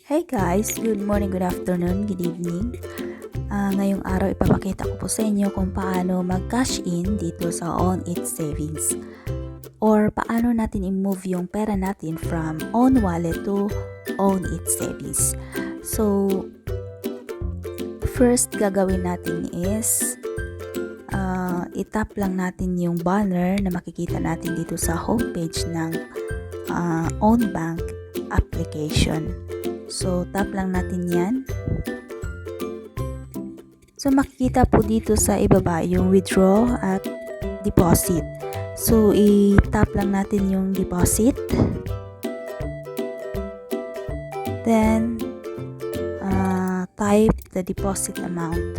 Hey guys, good morning, good afternoon, good evening. Ngayong araw ipapakita ko po sa inyo kung paano mag-cash in dito sa Own It Savings or paano natin i-move yung pera natin from Own Wallet to Own It Savings. So, first gagawin natin is itap lang natin yung banner na makikita natin dito sa homepage ng Own Bank application. So, tap lang natin yan. So, makikita po dito sa ibaba yung withdraw at deposit. So, i-tap lang natin yung deposit. Then, type the deposit amount.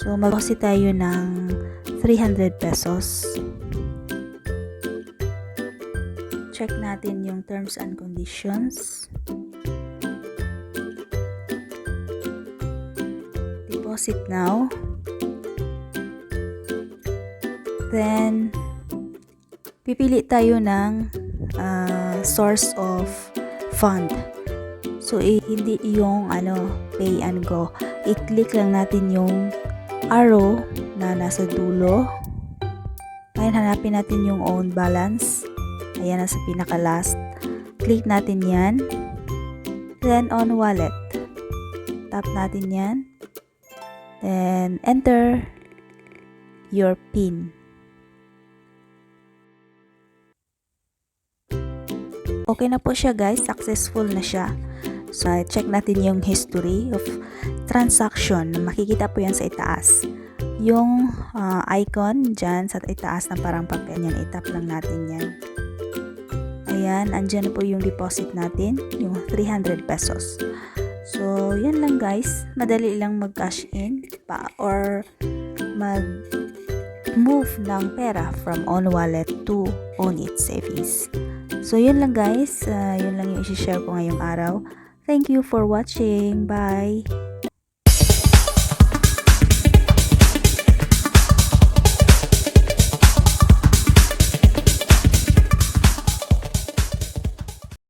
So, mag-deposit tayo ng 300 pesos. Check natin yung terms and conditions. Deposit now. Then, pipili tayo ng source of fund. So, hindi yung pay and go. I-click lang natin yung arrow na nasa dulo. Ngayon, hanapin natin yung own balance. Ayan, nasa pinaka-last. Click natin yan. Then, on wallet. Tap natin yan. Then, enter your PIN. Okay na po siya guys. Successful na siya. So, check natin yung history of transaction. Makikita po yan sa itaas. Yung icon dyan sa itaas na parang papel yan. Itap lang natin yan. Ayan, andyan na po yung deposit natin. Yung 300 pesos. So, yan lang guys. Madali lang mag-cash in or mag-move ng pera from Own Wallet to Own It Savings. So, yun lang guys. Yun lang yung isi-share ko ngayong araw. Thank you for watching. Bye!